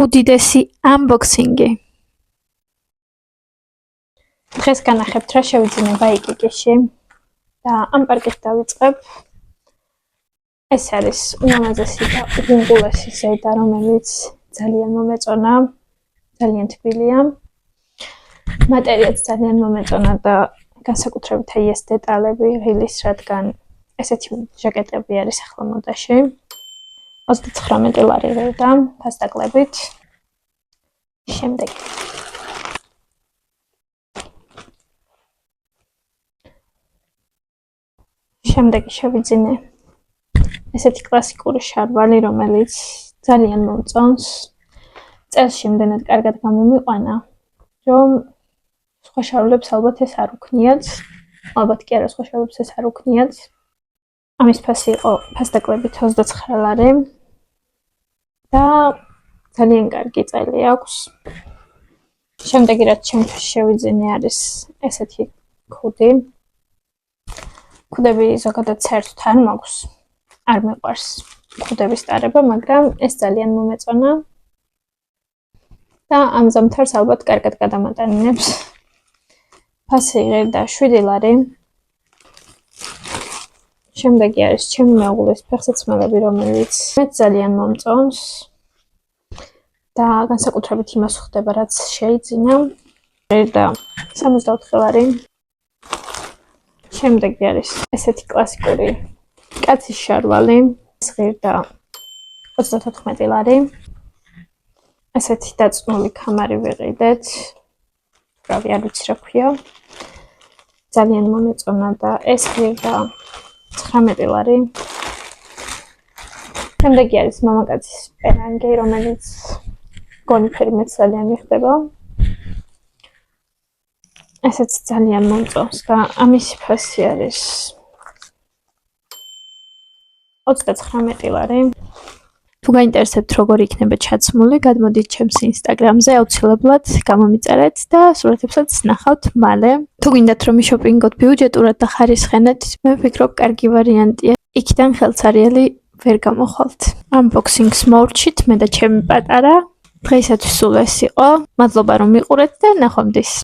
უდიდესი unboxing-ი. დღეს განახებთ რა შევიძინება იკიკიში და ამ პარკით დავიწყებ. ეს არის უმამაზესი და უგუნგულესი ზედა, რომელიც ძალიან მომეწონა, ძალიან თბილია. მატერიაც ძალიან მომეწონა და განსაკუთრებით ეს დეტალები ღილის, რადგან ესეთი ჟაკეტები არის ახლა მოდაში. 39 ლარი ვერდა ფასდაკლებით. შემდეგი შევიძინე ესეთი კლასიკური შარვალი, რომელიც ძალიან მომწონს. წელს იმდენად კარგად გამომიყვანა, რომ სხვა შარვალებს ალბათ ეს არ უქნიათ. ალბათ კი არა, სხვა შარვალებს ეს არ უქნიათ. ამის ფასი იყო ფასდაკლებით 29 ლარი და ძალიან კარგი წელი აქვს. შემდეგი რაც ჩემთვის შევიძინე არის ესეთი ქუდი. ქუდები ზოგადად საერთოდ არ მაქვს. არ მეყვარს ქუდების ტარება, მაგრამ ეს ძალიან მომეწონა და ამ ზამთარს ალბათ კარგად გადამატანინებს. ფასი ღირდა 7 ლარი. შემდეგი არის ჩემი მეუღლის ფეხსაცმელები, რომელიც მეც ძალიან მომწონს და განსაკუთრებით იმას ხვდება, რაც შეიძინა. ღირდა 64 ლარი. შემდეგი არის ესეთი კლასიკური კაცის შარვალი. ეს ღირდა 34 ლარი. ესეთი დაწნული ქამარი ვიყიდეთ. რავი, არ ვიცი რა ქვია. ძალიან მომეწონა და ეს ღირდა 19 ლარი. შემდეგი არის მამაკაცის პერანგი, რომელიც გონი ფერი მეც ძალიან მიხდება. ესეც ძალიან მომწონს და ამის ფასი არის 39 ლარი. თუ გაინტერესებთ როგორ იქნება ჩაცმული, გადმოდით ჩემს ინსტაგრამზე, აუცილებლად გამომიწერეთ და სურათებსაც ნახავთ მალე. თუ გინდათ რომ შოპინგოთ ბიუჯეტურად და ხარისხენად, მე ვფიქრობ კარგი ვარიანტია. იქიდან ხელცარიელი ვერ გამოხვალთ. Unboxing-ს მოვრჩით მე და ჩემი პატარა. დღეისათვის სულ ეს იყო. მადლობა რომ მიყურეთ და ნახვამდის.